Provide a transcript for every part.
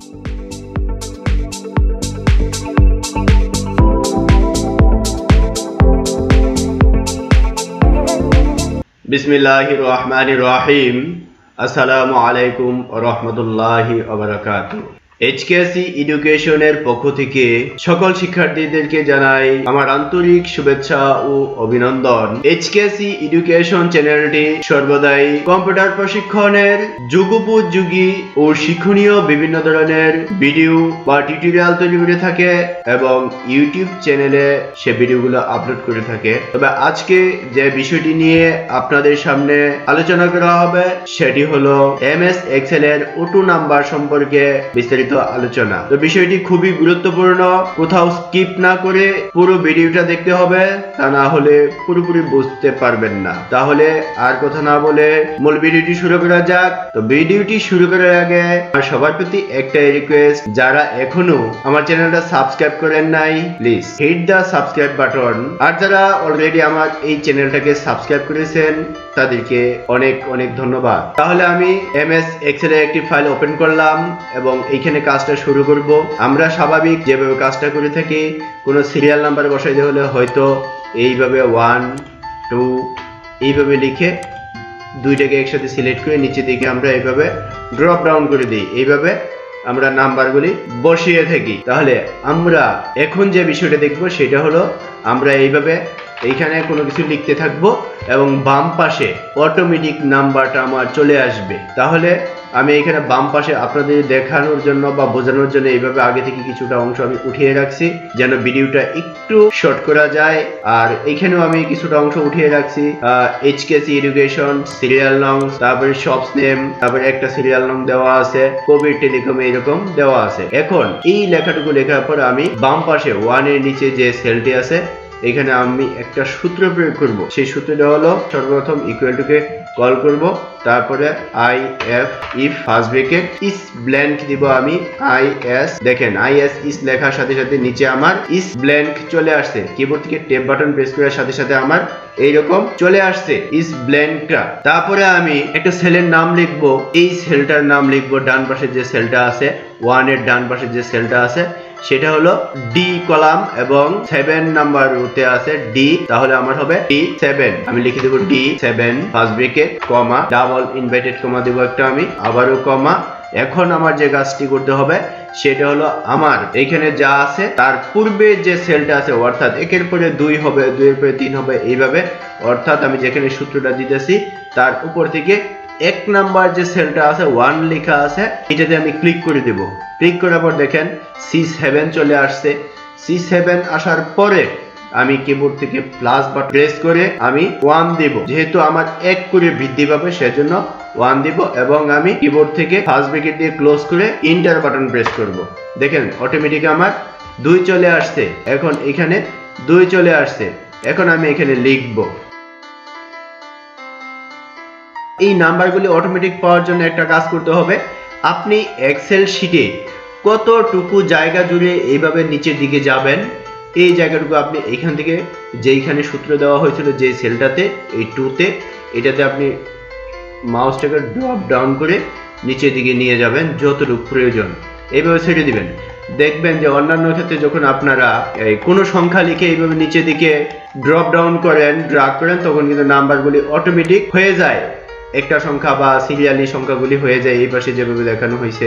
बिस्मिल्लाहिर्रहमानिर्रहीम। अस्सलामु अलैकुम व रहमतुल्लाहि व बाराकातुहू। HKC এডুকেশনের পক্ষ থেকে সকল শিক্ষার্থীদেরকে জানাই আমার আন্তরিক শুভেচ্ছা ও অভিনন্দন। HKC এডুকেশন চ্যানেলটি সর্বদাই কম্পিউটার প্রশিক্ষণের যুগোপযোগী ও শিক্ষণীয় বিভিন্ন ধরনের ভিডিও বা টিউটোরিয়াল তৈরি করে থাকে এবং ইউটিউব চ্যানেলে সে ভিডিওগুলো আপলোড করে থাকে। তবে আজকে যে বিষয়টি নিয়ে আপনাদের সামনে আলোচনা করা হবে সেটি হলো MS এক্সেল এর অটো নাম্বার সম্পর্কে বিস্তারিত আলোচনা। তো বিষয়টি খুবই গুরুত্বপূর্ণ, কোথাও স্কিপ না করে পুরো ভিডিওটা দেখতে হবে, তা না হলে পুরোপুরি বুঝতে পারবেন না। তাহলে আর কথা না বলে মূল ভিডিওটি শুরু করা যাক। তো ভিডিওটি শুরু করার আগে আমার সবার প্রতি একটাই রিকোয়েস্ট, যারা এখনো আমার চ্যানেলটা সাবস্ক্রাইব করেন নাই please hit the subscribe button, আর যারা অলরেডি আমার এই চ্যানেলটাকে সাবস্ক্রাইব করেছেন তাদেরকে অনেক অনেক ধন্যবাদ। তাহলে আমি MS এক্সেল এর একটি ফাইল ওপেন করলাম এবং এইখানে কাজটা শুরু করব। আমরা স্বাভাবিক যেভাবে কাজটা করে থাকি, কোনো সিরিয়াল নাম্বার বসাইতে হলে হয়তো এইভাবে 1 2 এইভাবে লিখে দুইটাকে একসাথে সিলেক্ট করে নিচে দিকে আমরা এইভাবে ড্রপ ডাউন করে দিই, এইভাবে আমরা নাম্বারগুলি বসিয়ে থাকি। তাহলে আমরা এখন যে বিষয়টা দেখব সেটা হলো আমরা এইভাবে এইখানে কোনো কিছু লিখতে থাকবো এবং বাম পাশে অটোমেটিক নাম্বারটা আমার চলে আসবে। তাহলে আমি এখানে বাম পাশে আপনাদের দেখানোর জন্য বা বোঝানোর জন্য এইভাবে আগে থেকে কিছুটা অংশ আমি উঠিয়ে রাখছি যেন ভিডিওটা একটু শর্ট করা যায়। আর এখানেও আমি কিছুটা অংশ উঠিয়ে রাখছি HKC এডুকেশন সিরিয়াল নং, তারপরে শপস নেম, তারপরে একটা সিরিয়াল নং দেওয়া আছে, কবির টেলিকম এইরকম দেওয়া আছে। এখন এই লেখাটুকু লেখার পর আমি বাম পাশে 1 এর নিচে যে সেলটি আছে এখানে আমি একটা সূত্র প্রয়োগ করব। সেই সূত্রটা হলো সর্বপ্রথম ইকুয়াল টু কে কল করব, তারপরে if first bracket is blank দিব আমি IS। দেখেন IS ইস লেখার সাথে সাথে নিচে আমার ইস ব্ল্যাঙ্ক চলে আসছে। কিবোর্ড থেকে ট্যাব বাটন প্রেস করার সাথে সাথে আমার এইরকম চলে আসছে ইস ব্ল্যাঙ্কটা। তারপরে আমি একটা সেলের নাম লিখবো, এই সেলটার নাম লিখবো ডান পাশে যে সেলটা আছে 1 এর ডান পাশে যে সেলটা আছে সেটা হলো D কলাম এবং 7 নাম্বার রোতে আছে D, তাহলে আমার হবে D7। আমি লিখে দেব D7 first bracket comma double inverted comma দেব একটা, আমি আবারও কমা। এখন আমার যে কাজটি করতে হবে সেটা হলো আমার এখানে যা আছে তার পূর্বে যে সেলটা আছে, অর্থাৎ 1 এর পরে 2 হবে, 2 এর পরে 3 হবে এইভাবে। অর্থাৎ আমি যেখানে সূত্রটা দিতেছি তার উপর থেকে 1 নাম্বার যে সেলটা আছে 1 লেখা আছে এটাতে আমি ক্লিক করে দেব। ক্লিক করার পর দেখেন C7 চলে আসছে। C7 আসার পরে আমি কিবোর্ড থেকে প্লাস বাটন প্রেস করে আমি 1 দেব, যেহেতু আমার 1 করে বৃদ্ধি পাবে সেজন্য 1 দিব এবং আমি কিবোর্ড থেকে ফার্স্ট ব্র্যাকেট দিয়ে ক্লোজ করে এন্টার বাটন প্রেস করব। দেখেন অটোমেটিক আমার 2 চলে আসছে। এখন এখানে 2 চলে আসছে। এখন আমি এখানে লিখব। এই নাম্বারগুলি অটোমেটিক পাওয়ার জন্য একটা কাজ করতে হবে, আপনি এক্সেল শিটে কতটুকু জায়গা জুড়ে এইভাবে নিচের দিকে যাবেন, এই জায়গাটুকু আপনি এখান থেকে যেইখানে সূত্র দেওয়া হয়েছিল যে সেলটাতে এই 2তে, এটাতে আপনি মাউসটাকে ড্রপ ডাউন করে নিচের দিকে নিয়ে যাবেন যতটুকু প্রয়োজন, এইভাবে ছেড়ে দিবেন। দেখবেন যে অন্যান্য ক্ষেত্রে যখন আপনারা কোনো সংখ্যা লিখে এইভাবে নিচের দিকে ড্রপ ডাউন করেন, ড্র্যাগ করেন, তখন কিন্তু নাম্বারগুলি অটোমেটিক হয়ে যায়, একটা সংখ্যা বা সিরিয়ালি সংখ্যাগুলি হয়ে যায় এই পাশে যেভাবে দেখানো হয়েছে।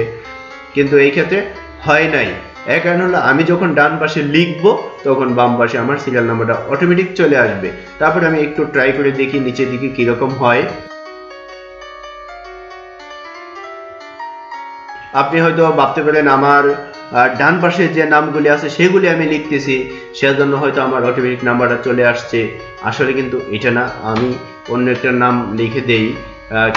কিন্তু এই ক্ষেত্রে হয় নাই, এর কারণ হলো আমি যখন ডান পাশে লিখবো তখন বাম পাশে আমার সিরিয়াল নাম্বারটা অটোমেটিক চলে আসবে। তারপর আমি একটু ট্রাই করে দেখি নিচের দিকে কিরকম হয়। আপনি হয়তো ভাবতে পারেন আমার ডান পাশে যে নামগুলি আছে সেগুলি আমি লিখতেছি সেজন্য হয়তো আমার অটোমেটিক নাম্বারটা চলে আসছে। আসলে কিন্তু এটা না, আমি অন্য একটা নাম লিখে দেই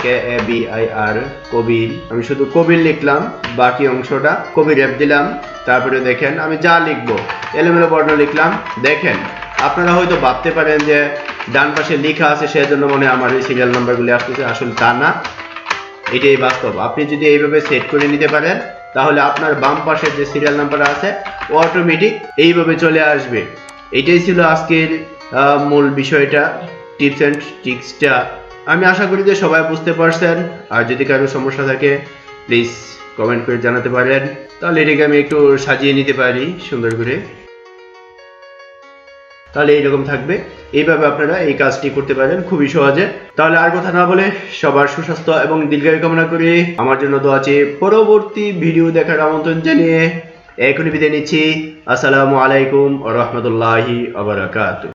KABIR কবির। আমি শুধু কবির লিখলাম, বাকি অংশটা কবির অ্যাপ দিলাম। তারপরে দেখেন আমি যা লিখবো এলোমেলো বর্ণ লিখলাম। দেখেন আপনারা হয়তো ভাবতে পারেন যে ডান পাশে লেখা আছে সেজন্য মনে আমার এই সিরিয়াল নাম্বারগুলি আসতেছে, আসলে তা না, এটাই বাস্তব। আপনি যদি এইভাবে সেট করে নিতে পারেন তাহলে আপনার বাম পাশের যে সিরিয়াল নাম্বার আছে অটোমেটিক এইভাবে চলে আসবে। এটাই ছিল আজকের মূল বিষয়টা, টিপস এন্ড ট্রিক্সটা। আমি আশা করি যে সবাই বুঝতে পারছেন। আর যদি কারো সমস্যা থাকে প্লিজ কমেন্ট করে জানাতে পারেন। তাহলে এটাকে আমি একটু সাজিয়ে নিতে পারি সুন্দর করে। তাহলে এইরকম থাকবে। এইভাবে আপনারা এই কাজটি করতে পারেন খুবই সহজে। তাহলে আর কথা না বলে সবার সুস্বাস্থ্য এবং দীর্ঘায়ু কামনা করে আমার জন্য দোয়া চেয়ে পরবর্তী ভিডিও দেখার আমন্ত্রণ জানিয়ে এখনই বিদায় নিচ্ছি। আসসালামু আলাইকুম ওয়া রাহমাতুল্লাহি ওয়া বারাকাতুহু।